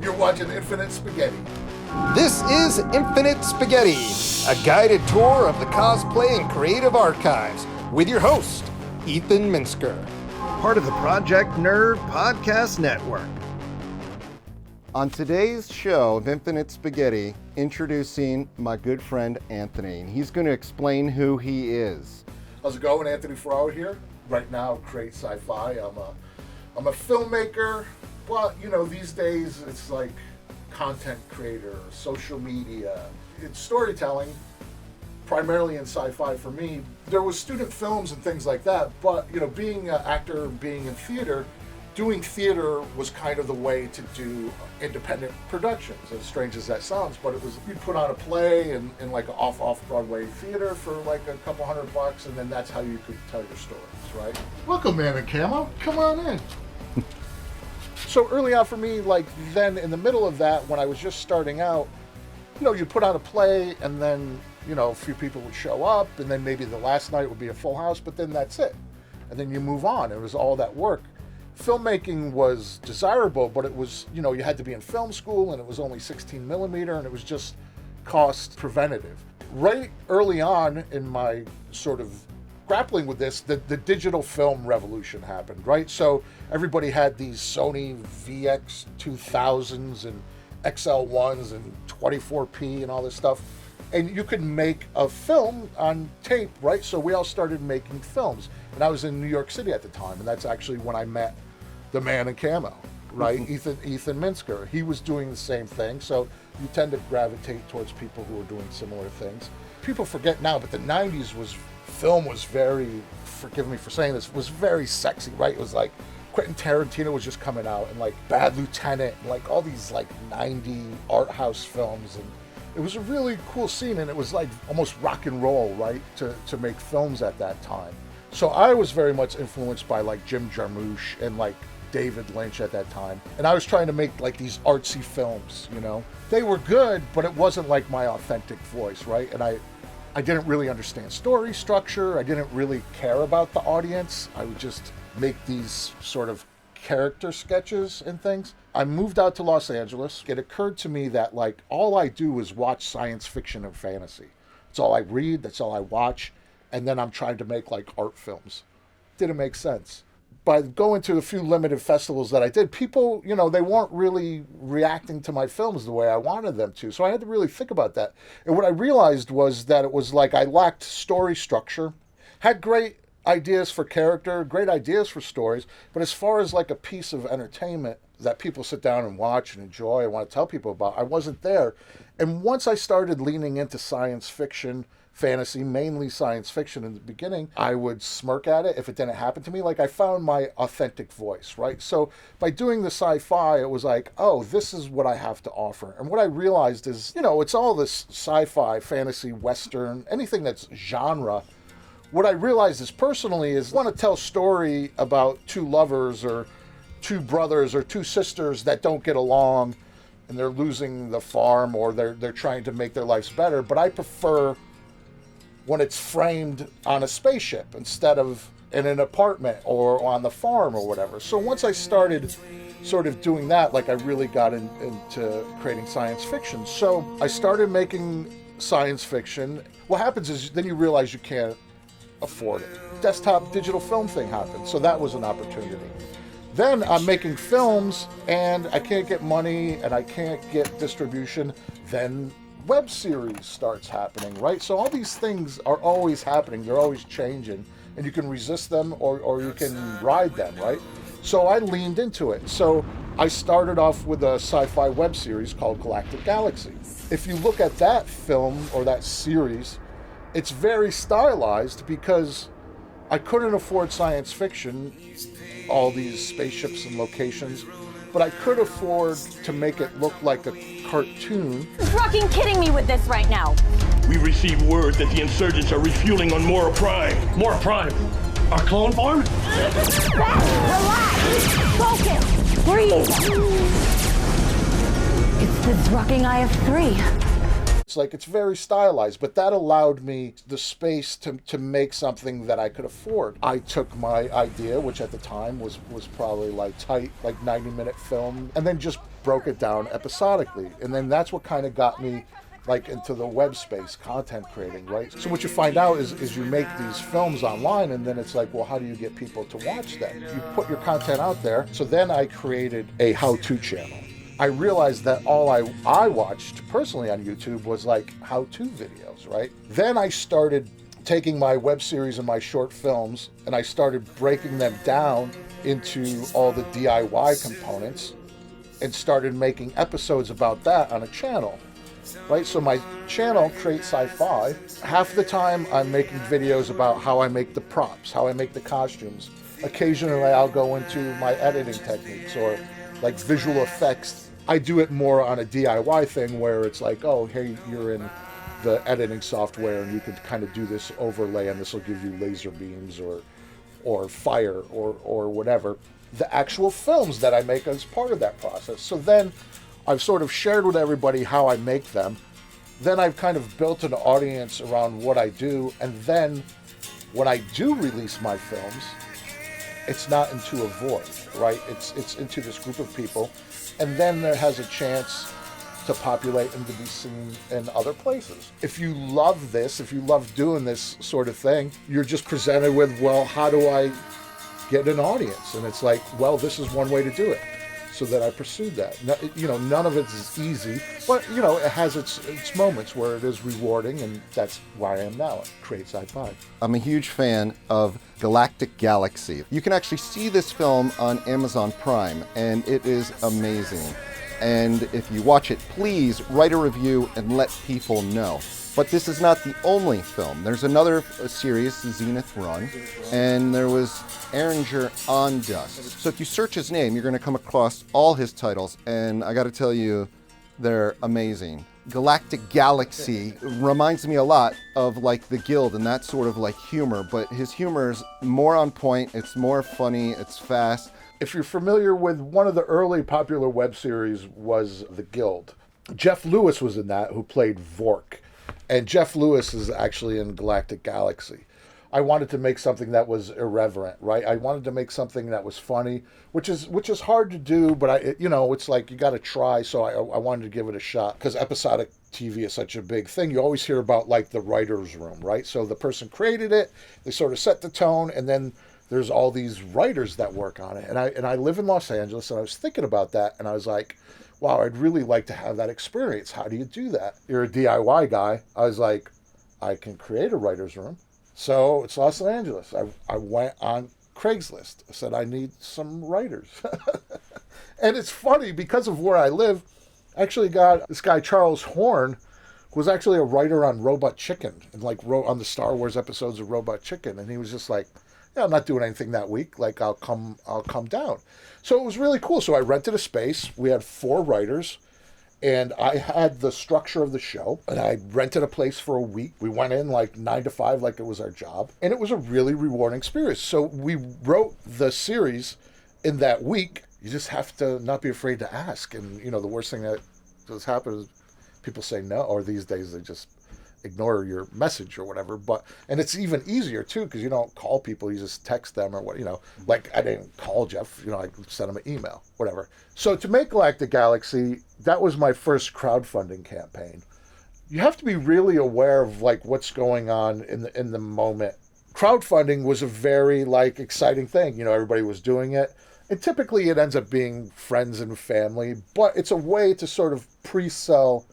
You're watching Infinite Spaghetti. This is Infinite Spaghetti, a guided tour of the cosplay and creative archives with your host, Ethan Minsker. Part of the Project Nerd Podcast Network. On today's show of Infinite Spaghetti, introducing my good friend Anthony. And he's going to explain who he is. How's it going? Anthony Ferraro here. Right now, create Sci-Fi. I'm a filmmaker. Well, you know, these days it's like content creator, social media. It's storytelling, primarily in sci-fi for me. There was student films and things like that, but, you know, being an actor, being in theater, doing theater was kind of the way to do independent productions, as strange as that sounds, but it was, you'd put on a play in like an off-Broadway theater for like a couple $100, and then that's how you could tell your stories, right? Welcome, man in camo. Come on in. So early on for me, like then in the middle of that, when I was just starting out, you know, you put on a play and then, you know, a few people would show up and then maybe the last night would be a full house, but then that's it. And then you move on. It was all that work. Filmmaking was desirable, but it was, you know, you had to be in film school and it was only 16 millimeter and it was just cost preventative. Right early on in my sort of grappling with this, the digital film revolution happened, right? So everybody had these Sony VX2000s and XL1s and 24p and all this stuff. And you could make a film on tape, right? So we all started making films. And I was in New York City at the time, and that's actually when I met the man in camo, right? Ethan Minsker. He was doing the same thing, so you tend to gravitate towards people who are doing similar things. People forget now, but the 90s film was very, forgive me for saying this, was very sexy, right? It was like Quentin Tarantino was just coming out, and like Bad Lieutenant, and like all these like 90 art house films, and it was a really cool scene, and it was like almost rock and roll, right, to make films at that time. So I was very much influenced by like Jim Jarmusch and like David Lynch at that time. And I was trying to make like these artsy films, you know. They were good, but it wasn't like my authentic voice, right? And I didn't really understand story structure. I didn't really care about the audience. I would just make these sort of character sketches and things. I moved out to Los Angeles. It occurred to me that like all I do is watch science fiction and fantasy. That's all I read, that's all I watch, and then I'm trying to make like art films. Didn't make sense. By going to a few limited festivals that I did, people, you know, they weren't really reacting to my films the way I wanted them to. So I had to really think about that. And what I realized was that it was like I lacked story structure, had great ideas for character, great ideas for stories, but as far as like a piece of entertainment that people sit down and watch and enjoy and want to tell people about, I wasn't there. And once I started leaning into science fiction, fantasy, mainly science fiction in the beginning, I would smirk at it if it didn't happen to me. Like I found my authentic voice, right? So by doing the sci-fi, it was like, oh, this is what I have to offer. And what I realized is, you know, it's all this sci-fi, fantasy, Western, anything that's genre. What I realized is personally is I want to tell a story about two lovers or two brothers or two sisters that don't get along and they're losing the farm or they're trying to make their lives better. But I prefer when it's framed on a spaceship instead of in an apartment or on the farm or whatever. So once I started sort of doing that, like I really got into creating science fiction. So I started making science fiction. What happens is then you realize you can't afford it. Desktop digital film thing happened, so that was an opportunity. Then I'm making films and I can't get money and I can't get distribution. Then web series starts happening, right? So all these things are always happening. They're always changing, and you can resist them or you can ride them, right? So I leaned into it. So I started off with a sci-fi web series called Galactic Galaxy. If you look at that film or that series, it's very stylized because I couldn't afford science fiction, all these spaceships and locations, but I could afford to make it look like a cartoon. You're fucking kidding me with this right now. We received word that the insurgents are refueling on Mora Prime. Mora Prime? Our clone farm? Relax! Focus! Breathe! It's the Drucking Eye of 3. It's like, it's very stylized, but that allowed me the space to make something that I could afford. I took my idea, which at the time was probably like tight, like 90-minute film, and then just broke it down episodically. And then that's what kind of got me like into the web space, content creating, right? So what you find out is you make these films online, and then it's like, well, how do you get people to watch them? You put your content out there. So then I created a how-to channel. I realized that all I watched personally on YouTube was like how-to videos, right? Then I started taking my web series and my short films, and I started breaking them down into all the DIY components and started making episodes about that on a channel. Right, so my channel, Create Sci-Fi, half the time I'm making videos about how I make the props, how I make the costumes. Occasionally I'll go into my editing techniques or like visual effects. I do it more on a DIY thing where it's like, oh, hey, you're in the editing software and you could kind of do this overlay and this will give you laser beams or fire or whatever. The actual films that I make as part of that process. So then I've sort of shared with everybody how I make them. Then I've kind of built an audience around what I do. And then when I do release my films, it's not into a void, right? It's into this group of people. And then there has a chance to populate and to be seen in other places. If you love this, if you love doing this sort of thing, you're just presented with, well, how do I get an audience? And it's like, well, this is one way to do it. So that I pursued that. None of it is easy, but it has its moments where it is rewarding, and that's why I am now at Create Sci-Fi. I'm a huge fan of Galactic Galaxy. You can actually see this film on Amazon Prime, and it is amazing. And if you watch it, please write a review and let people know. But this is not the only film. There's another series, Zenith Run, and there was Erringer on Dust. So if you search his name, you're going to come across all his titles, and I got to tell you, they're amazing. Galactic Galaxy reminds me a lot of like The Guild and that sort of like humor, but his humor is more on point, it's more funny, it's fast. If you're familiar with one of the early popular web series was The Guild. Jeff Lewis was in that, who played Vork. And Jeff Lewis is actually in Galactic Galaxy. I wanted to make something that was irreverent, right? I wanted to make something that was funny, which is hard to do, but it's like you got to try. So I wanted to give it a shot because episodic TV is such a big thing. You always hear about like the writer's room, right? So the person created it, they sort of set the tone, and then there's all these writers that work on it. And I live in Los Angeles, and I was thinking about that, and I was like, wow, I'd really like to have that experience. How do you do that? You're a DIY guy. I was like, I can create a writer's room. So it's Los Angeles. I went on Craigslist. I said, I need some writers. And it's funny, because of where I live, I actually got this guy, Charles Horn, who was actually a writer on Robot Chicken, and like wrote on the Star Wars episodes of Robot Chicken. And he was just like, yeah, I'm not doing anything that week. Like, I'll come down. So it was really cool. So I rented a space. We had 4 writers, and I had the structure of the show, and I rented a place for a week. We went in like 9 to 5, like it was our job, and it was a really rewarding experience. So we wrote the series in that week. You just have to not be afraid to ask. And, the worst thing that does happen is people say no, or these days they just ignore your message or whatever. And it's even easier too, because you don't call people, you just text them or what, like I didn't call Jeff, I sent him an email, whatever. So to make Galactic Galaxy, that was my first crowdfunding campaign. You have to be really aware of like what's going on in the moment. Crowdfunding was a very like exciting thing. Everybody was doing it. And typically it ends up being friends and family, but it's a way to sort of pre-sell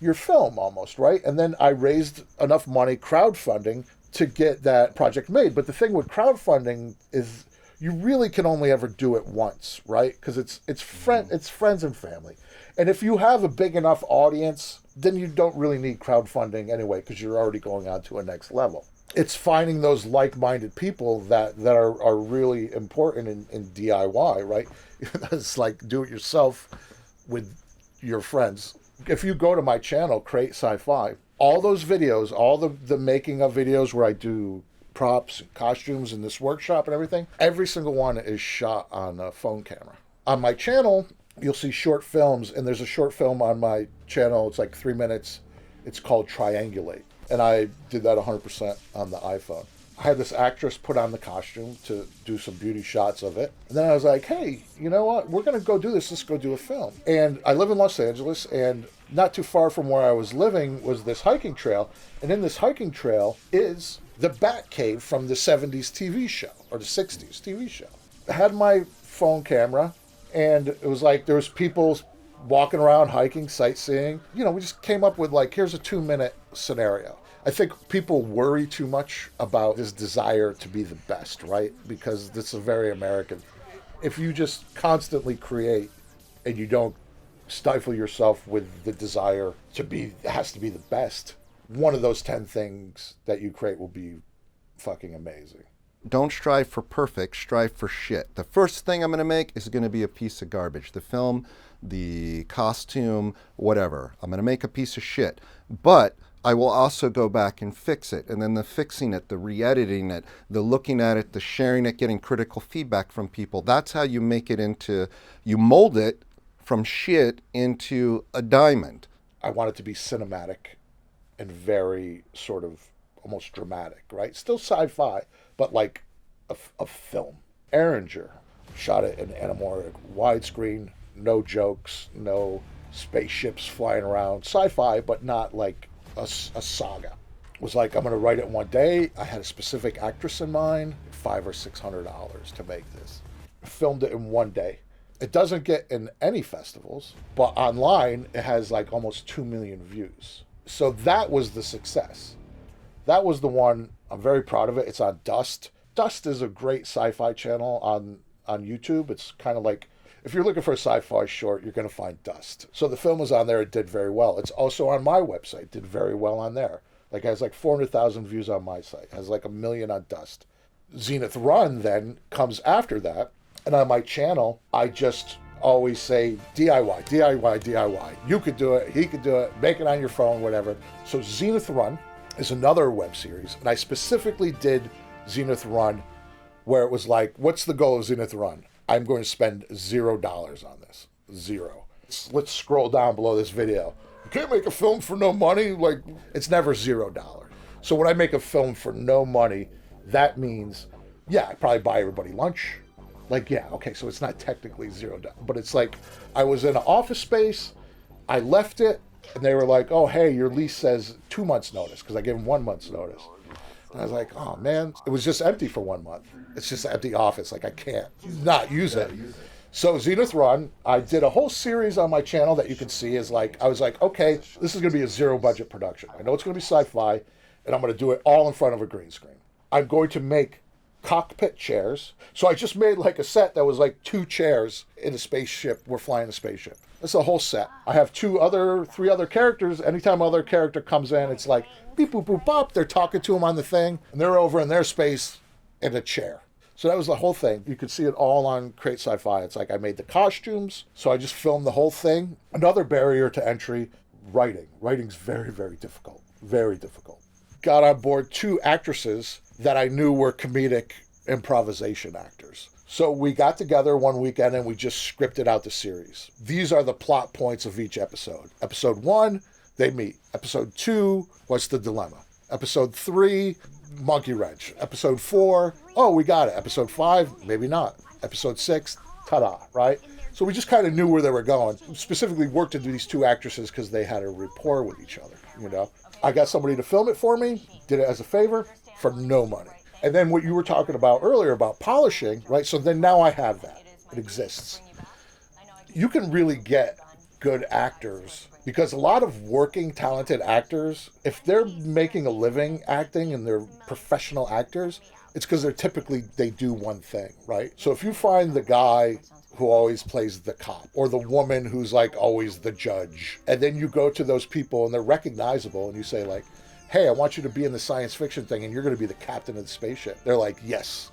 your film almost, right? And then I raised enough money crowdfunding to get that project made. But the thing with crowdfunding is you really can only ever do it once, right? Because it's friends and family. And if you have a big enough audience, then you don't really need crowdfunding anyway, because you're already going on to a next level. It's finding those like-minded people that are really important in DIY, right? It's like do it yourself with your friends. If you go to my channel, Create Sci-Fi, all those videos, all the making of videos where I do props and costumes in this workshop and everything, every single one is shot on a phone camera. On my channel, you'll see short films, and there's a short film on my channel. It's like 3 minutes. It's called Triangulate. And I did that 100% on the iPhone. I had this actress put on the costume to do some beauty shots of it. And then I was like, hey, you know what? We're going to go do this. Let's go do a film. And I live in Los Angeles, and not too far from where I was living was this hiking trail. And in this hiking trail is the Bat Cave from the 70s TV show, or the 60s TV show. I had my phone camera, and it was like there was people walking around, hiking, sightseeing. You know, we just came up with like, here's a 2-minute scenario. I think people worry too much about this desire to be the best, right? Because this is very American. If you just constantly create and you don't stifle yourself with the desire to be, it has to be the best, one of those 10 things that you create will be fucking amazing. Don't strive for perfect, strive for shit. The first thing I'm going to make is going to be a piece of garbage. The film, the costume, whatever. I'm going to make a piece of shit. But I will also go back and fix it. And then the fixing it, the re-editing it, the looking at it, the sharing it, getting critical feedback from people. That's how you make it into, you mold it from shit into a diamond. I want it to be cinematic and very sort of almost dramatic, right? Still sci-fi, but like a film. Erringer shot it in anamorphic widescreen, no jokes, no spaceships flying around. Sci-fi, but not like a saga. It was like, I'm going to write it one day. I had a specific actress in mind, $500 or $600 to make this. Filmed it in one day. It doesn't get in any festivals, but online it has like almost 2 million views. So that was the success. That was the one. I'm very proud of it. It's on Dust. Dust is a great sci-fi channel on YouTube. It's kind of like, if you're looking for a sci-fi short, you're going to find Dust. So the film was on there. It did very well. It's also on my website. Did very well on there. Like, it has like 400,000 views on my site. It has like 1 million on Dust. Zenith Run then comes after that. And on my channel, I just always say DIY, DIY, DIY. You could do it. He could do it. Make it on your phone, whatever. So Zenith Run is another web series. And I specifically did Zenith Run where it was like, what's the goal of Zenith Run? I'm going to spend $0 on this. Zero. Let's scroll down below this video. You can't make a film for no money. Like, it's never $0. So when I make a film for no money, that means, yeah, I probably buy everybody lunch. Like, yeah, okay, so it's not technically $0, but it's like, I was in an office space, I left it, and they were like, oh, hey, your lease says 2 months notice, because I gave them 1 month's notice. And I was like, oh, man, it was just empty for 1 month. It's just an empty office. Like, I can't not use it. So Zenith Run, I did a whole series on my channel that you can see is like, I was like, okay, this is going to be a zero budget production. I know it's going to be sci-fi, and I'm going to do it all in front of a green screen. I'm going to make cockpit chairs. So I just made like a set that was like 2 chairs in a spaceship. We're flying a spaceship. That's a whole set. I have 3 other characters. Anytime another character comes in, it's like beep, boop, boop, bop. They're talking to him on the thing, and they're over in their space in a chair. So that was the whole thing. You could see it all on Create Sci-Fi. It's like I made the costumes, so I just filmed the whole thing. Another barrier to entry, writing. Writing's very, very difficult. Very difficult. Got on board 2 actresses that I knew were comedic improvisation actors. So we got together one weekend and we just scripted out the series. These are the plot points of each episode. Episode 1, they meet. Episode 2, what's the dilemma? Episode 3, monkey wrench. Episode 4, oh, we got it. Episode 5, maybe not. Episode 6, ta-da, right? So we just kind of knew where they were going. Specifically worked into these 2 actresses because they had a rapport with each other, you know? I got somebody to film it for me, did it as a favor for no money. And then what you were talking about earlier about polishing, right? So then now I have that. It exists. You can really get good actors because a lot of working, talented actors, if they're making a living acting and they're professional actors, it's because they do one thing, right? So if you find the guy who always plays the cop or the woman who's like always the judge, and then you go to those people and they're recognizable and you say like, hey, I want you to be in the science fiction thing and you're going to be the captain of the spaceship. They're like, yes,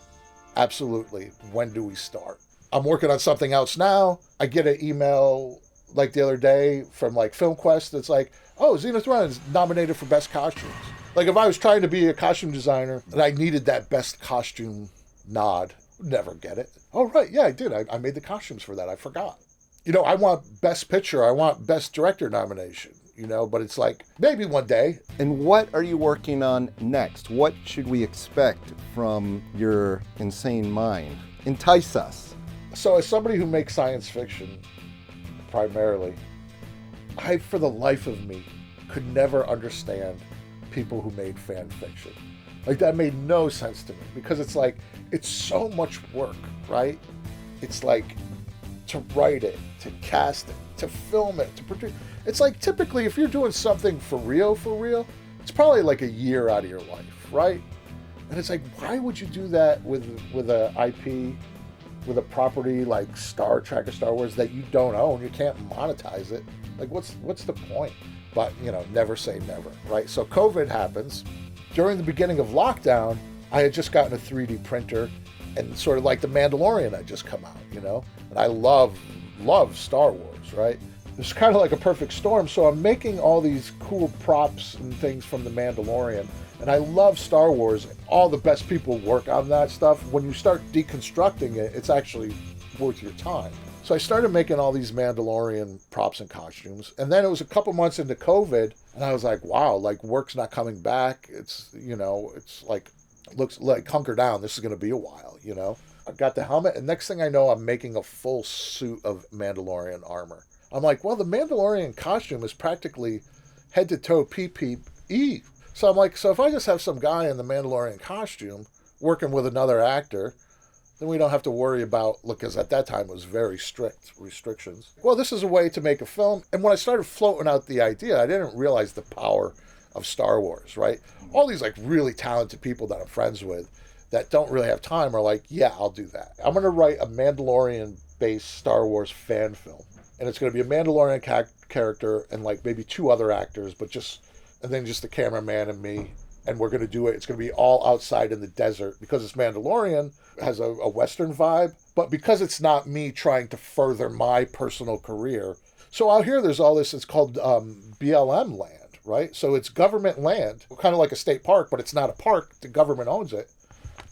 absolutely. When do we start? I'm working on something else now. I get an email like the other day from like FilmQuest that's like, oh, Zenith Run is nominated for best costumes. Like if I was trying to be a costume designer and I needed that best costume nod, never get it. Oh, right. Yeah, I did. I made the costumes for that. I forgot. You know, I want best picture. I want best director nomination. but it's like maybe one day. And what are you working on next? What should we expect from your insane mind? Entice us. So as somebody who makes science fiction primarily, I, for the life of me, could never understand people who made fan fiction. Like, that made no sense to me, because it's like, it's so much work, right? It's like, to write it, to cast it, to film it, to produce. It's like, typically, if you're doing something for real, it's probably like a year out of your life, right? And it's like, why would you do that with a IP, with a property like Star Trek or Star Wars that you don't own? You can't monetize it. Like, what's the point? But, never say never, right? So COVID happens. During the beginning of lockdown, I had just gotten a 3D printer, and sort of like The Mandalorian had just come out, And I love Star Wars, right? It's kind of like a perfect storm. So I'm making all these cool props and things from The Mandalorian, and I love Star Wars. All the best people work on that stuff. When you start deconstructing it, it's actually worth your time. So I started making all these Mandalorian props and costumes. And then it was a couple months into COVID, and I was like, wow, like, work's not coming back. It's, it's like, looks like hunker down. This is going to be a while, I got the helmet, and next thing I know, I'm making a full suit of Mandalorian armor. I'm like, well, the Mandalorian costume is practically head to toe PPE. So I'm like, so if I just have some guy in the Mandalorian costume working with another actor, then we don't have to worry about, because at that time it was very strict restrictions. Well, this is a way to make a film. And when I started floating out the idea, I didn't realize the power of Star Wars, right? All these like really talented people that I'm friends with that don't really have time are like, yeah, I'll do that. I'm going to write a Mandalorian-based Star Wars fan film. And it's going to be a Mandalorian character and like maybe two other actors, and then just the cameraman and me. And we're going to do it. It's going to be all outside in the desert, because it's Mandalorian, has a Western vibe, but because it's not me trying to further my personal career. So out here, there's all this, it's called BLM land, right? So it's government land, kind of like a state park, but it's not a park. The government owns it.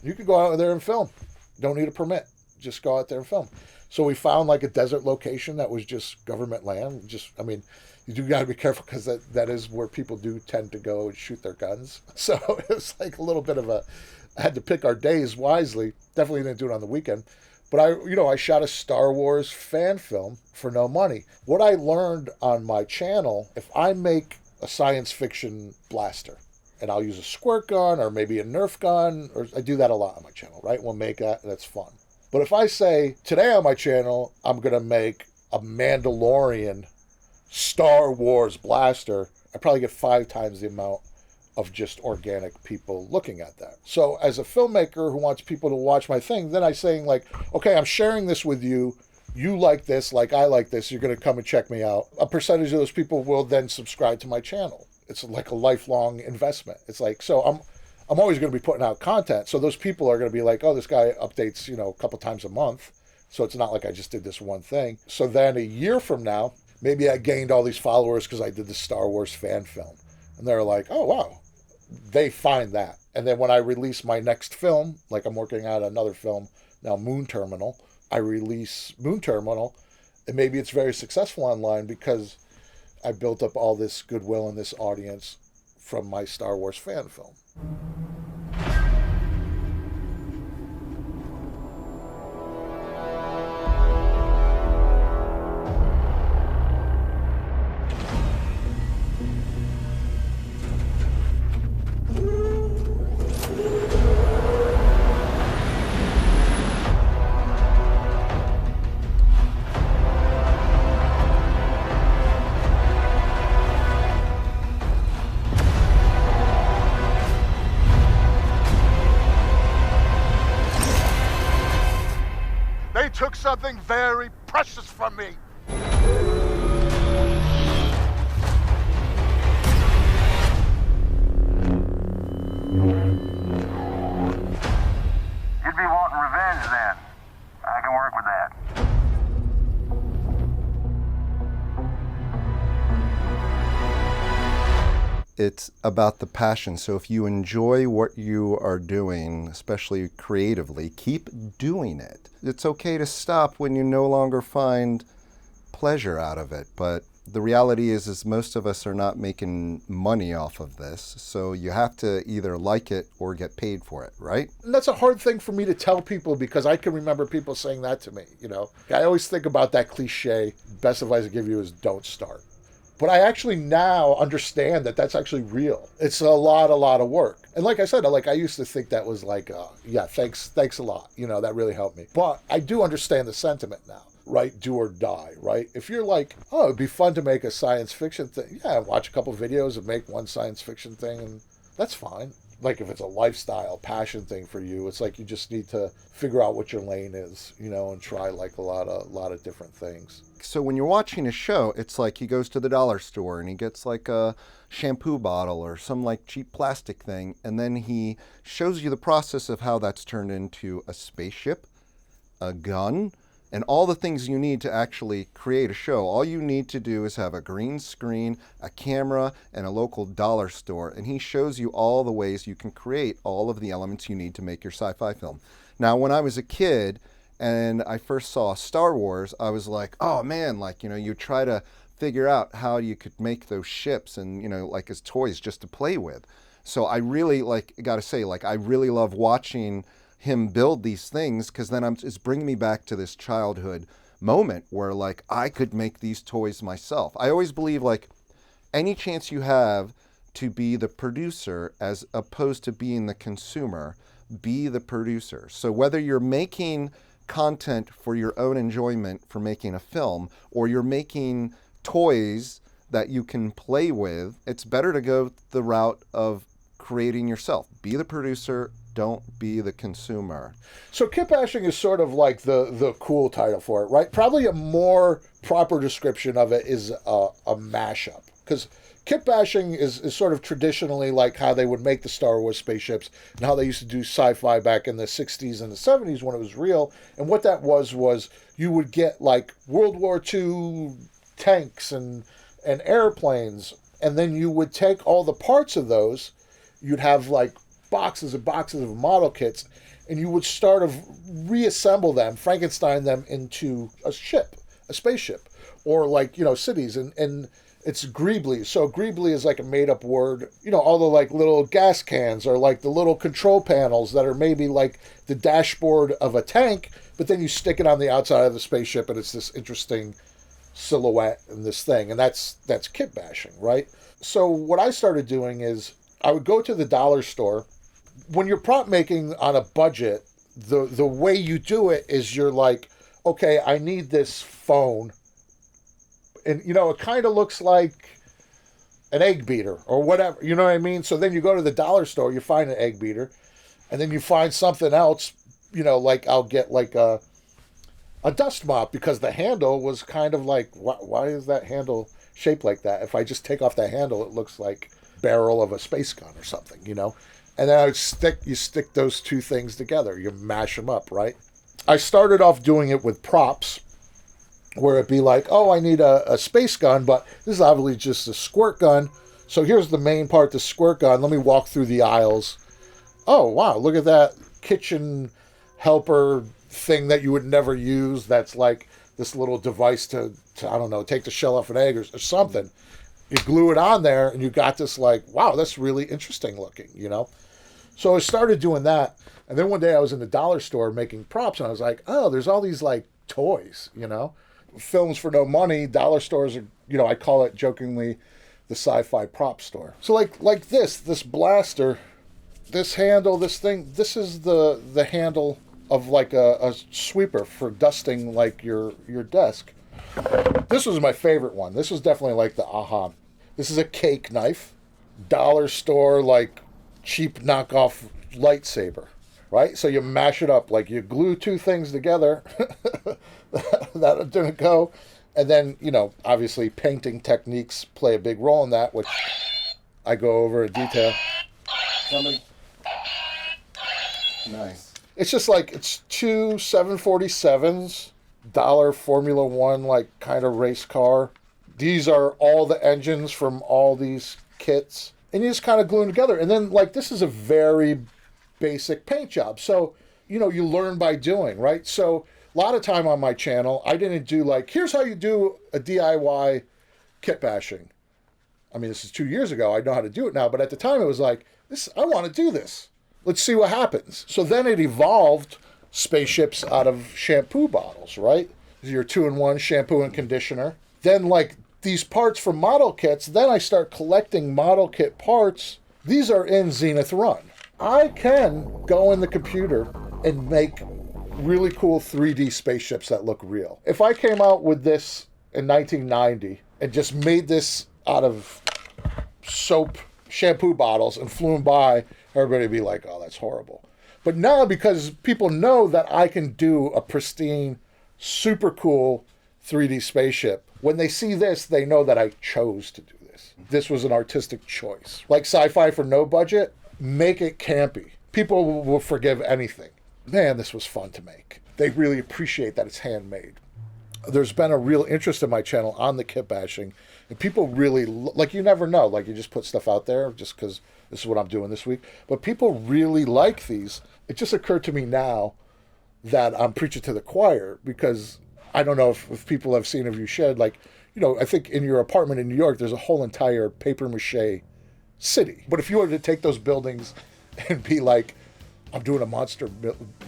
You can go out there and film. You don't need a permit. Just go out there and film. So we found like a desert location that was just government land. You do got to be careful, because that is where people do tend to go and shoot their guns. So it was like a little bit of I had to pick our days wisely. Definitely didn't do it on the weekend. But I shot a Star Wars fan film for no money. What I learned on my channel, if I make a science fiction blaster, and I'll use a squirt gun or maybe a Nerf gun, or I do that a lot on my channel, right? We'll make that, and that's fun. But if I say, today on my channel, I'm going to make a Mandalorian Star Wars blaster, I probably get 5 times the amount of just organic people looking at that. So as a filmmaker who wants people to watch my thing, then I'm saying like, okay, I'm sharing this with you. You like this, like I like this. You're going to come and check me out. A percentage of those people will then subscribe to my channel. It's like a lifelong investment. It's like, so I'm always going to be putting out content. So those people are going to be like, oh, this guy updates, a couple times a month. So it's not like I just did this one thing. So then a year from now, maybe I gained all these followers because I did the Star Wars fan film. And they're like, oh, wow. They find that. And then when I release my next film, like I'm working on another film now, Moon Terminal, I release Moon Terminal, and maybe it's very successful online because I built up all this goodwill and this audience from my Star Wars fan film. They took something very precious from me. You'd be wanting revenge then. I can work with that. It's about the passion. So if you enjoy what you are doing, especially creatively, keep doing it. It's okay to stop when you no longer find pleasure out of it, but the reality is most of us are not making money off of this. So you have to either like it or get paid for it, right? And that's a hard thing for me to tell people because I can remember people saying that to me, you know. I always think about that cliche, best advice I give you is don't start. But I actually now understand that that's actually real. It's a lot of work. And like I said, I used to think that was like, yeah, thanks a lot. You know, that really helped me. But I do understand the sentiment now, right? Do or die, right? If you're like, oh, it'd be fun to make a science fiction thing. Yeah, watch a couple videos and make one science fiction thing, and that's fine. Like if it's a lifestyle, passion thing for you, it's like you just need to figure out what your lane is, you know, and try like a lot of different things. So when you're watching a show, it's like he goes to the dollar store and he gets like a shampoo bottle or some like cheap plastic thing, and then he shows you the process of how that's turned into a spaceship, a gun, and all the things you need to actually create a show. All you need to do is have a green screen, a camera, and a local dollar store, and he shows you all the ways you can create all of the elements you need to make your sci-fi film. Now, when I was a kid and I first saw Star Wars, I was like, oh man, like, you know, you try to figure out how you could make those ships and, you know, like as toys just to play with. So I really, like, gotta say, like, I really love watching him build these things, because then it's bringing me back to this childhood moment where like I could make these toys myself. I always believe like any chance you have to be the producer as opposed to being the consumer, be the producer. So whether you're making content for your own enjoyment for making a film, or you're making toys that you can play with, it's better to go the route of creating yourself. Be the producer, don't be the consumer. So kitbashing is sort of like the cool title for it, right? Probably a more proper description of it is a mashup. Because kitbashing is sort of traditionally like how they would make the Star Wars spaceships and how they used to do sci-fi back in the 60s and the 70s when it was real. And what that was you would get like World War II tanks and airplanes, and then you would take all the parts of those, you'd have like boxes and boxes of model kits, and you would start to reassemble them, Frankenstein them into a ship, a spaceship, or like, you know, cities. And it's greebly. So greebly is like a made-up word. You know, all the like little gas cans are like the little control panels that are maybe like the dashboard of a tank, but then you stick it on the outside of the spaceship, and it's this interesting silhouette and this thing. And that's kitbashing, right? So what I started doing is I would go to the dollar store. When you're prop making on a budget, the way you do it is you're like, okay, I need this phone. And, you know, it kind of looks like an egg beater or whatever. You know what I mean? So then you go to the dollar store, you find an egg beater, and then you find something else, you know, like I'll get like a dust mop because the handle was kind of like, why is that handle shaped like that? If I just take off the handle, it looks like barrel of a space gun or something, you know? And then you stick those two things together. You mash them up, right? I started off doing it with props, where it'd be like, oh, I need a space gun, but this is obviously just a squirt gun. So here's the main part, the squirt gun. Let me walk through the aisles. Oh, wow, look at that kitchen helper thing that you would never use. That's like this little device to I don't know, take the shell off an egg or something. You glue it on there, and you got this like, wow, that's really interesting looking, you know? So I started doing that. And then one day I was in the dollar store making props, and I was like, oh, there's all these like toys, you know? Films for no money. Dollar stores are, you know, I call it jokingly the sci-fi prop store. So like this blaster, this handle, this thing, this is the handle of like a sweeper for dusting like your desk. This was my favorite one. This was definitely like the aha. This is a cake knife, dollar store, like cheap knockoff lightsaber, right? So you mash it up, like you glue two things together. That didn't go. And then, you know, obviously painting techniques play a big role in that, which I go over in detail. Nice. It's just like, it's two 747s, dollar Formula One, like kind of race car. These are all the engines from all these kits. And you just kind of glue them together. And then, like, this is a very basic paint job. So, you know, you learn by doing, right? So a lot of time on my channel, I didn't do like, here's how you do a DIY kitbashing. I mean, this is 2 years ago. I know how to do it now, but at the time it was like, I want to do this. Let's see what happens. So then it evolved spaceships out of shampoo bottles, right? Your 2-in-1 shampoo and conditioner. Then like these parts from model kits, then I start collecting model kit parts. These are in Zenith Run. I can go in the computer and make really cool 3D spaceships that look real. If I came out with this in 1990 and just made this out of soap shampoo bottles and flew them by, everybody would be like, oh, that's horrible. But now, because people know that I can do a pristine, super cool 3D spaceship, when they see this, they know that I chose to do this. This was an artistic choice. Like Sci-Fi for no budget, make it campy. People will forgive anything. Man, this was fun to make. They really appreciate that it's handmade. There's been a real interest in my channel on the kitbashing, and people really, like, you never know, like, you just put stuff out there just because this is what I'm doing this week, but people really like these. It just occurred to me now that I'm preaching to the choir, because I don't know if people have seen Have You Shed, like, you know, I think in your apartment in New York, there's a whole entire papier-mâché city. But if you were to take those buildings and be like, I'm doing a monster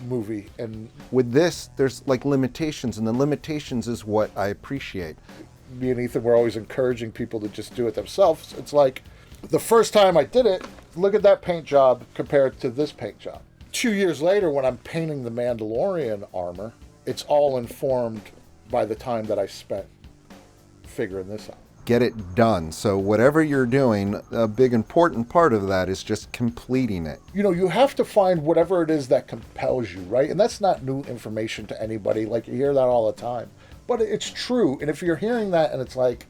movie, and With this, there's like limitations, and the limitations is what I appreciate. me and Ethan were always encouraging people to just do it themselves. It's like, the first time I did it, look at that paint job compared to this paint job. 2 years later, when I'm painting the Mandalorian armor, it's all informed by the time that I spent figuring this out. Get it done. So whatever you're doing, a big important part of that is just completing it. You know, you have to find whatever it is that compels you, right? And that's not new information to anybody. Like, you hear that all the time. But it's true. And if you're hearing that and it's like,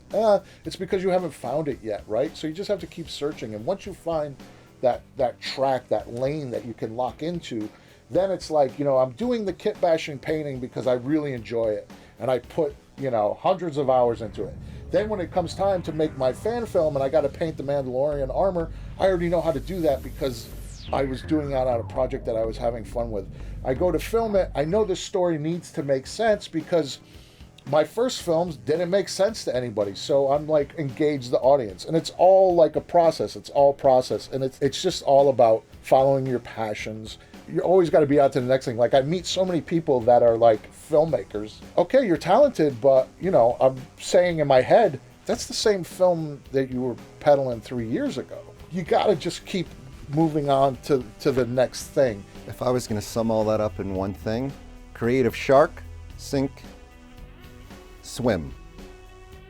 it's because you haven't found it yet, right? So you just have to keep searching. And once you find that track, that lane that you can lock into, then it's like, you know, I'm doing the kitbashing painting because I really enjoy it. And I put, you know, hundreds of hours into it. Then when it comes time to make my fan film and I got to paint the Mandalorian armor, I already know how to do that because I was doing that on a project that I was having fun with. I go to film it. I know this story needs to make sense because my first films didn't make sense to anybody. So I'm like, engage the audience. And it's all like a process. It's all process. And it's just all about following your passions. You always got to be out to the next thing. Like, I meet so many people that are like filmmakers. Okay, you're talented, but, you know, I'm saying in my head, that's the same film that you were peddling 3 years ago. You got to just keep moving on to the next thing. If I was going to sum all that up in one thing, creative shark, sink, swim.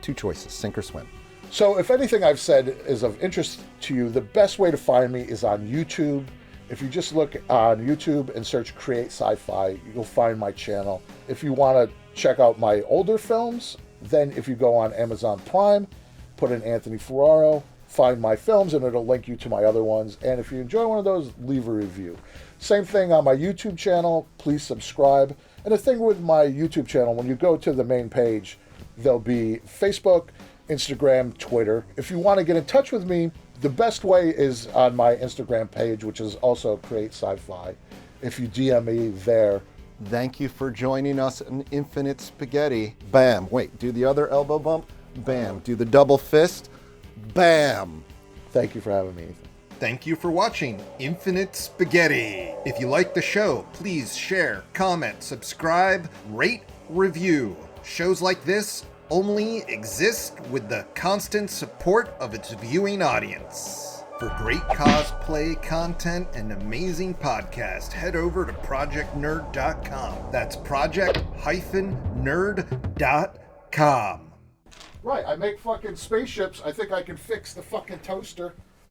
2 choices, sink or swim. So if anything I've said is of interest to you, the best way to find me is on YouTube. If you just look on YouTube and search Create Sci-Fi, you'll find my channel. If you want to check out my older films, then if you go on Amazon Prime, put in Anthony Ferraro, find my films, and it'll link you to my other ones. And if you enjoy one of those, leave a review. Same thing on my YouTube channel. Please subscribe. And the thing with my YouTube channel, when you go to the main page, there'll be Facebook, Instagram, Twitter. If you want to get in touch with me, the best way is on my Instagram page, which is also Create Sci-Fi. If you DM me there. Thank you for joining us in Infinite Spaghetti. Bam. Wait, do the other elbow bump. Bam. Do the double fist. Bam. Thank you for having me, Ethan. Thank you for watching Infinite Spaghetti. If you like the show, please share, comment, subscribe, rate, review. Shows like this only exist with the constant support of its viewing audience. For great cosplay content and amazing podcast, head over to projectnerd.com. That's project-nerd.com. Right, I make fucking spaceships. I think I can fix the fucking toaster.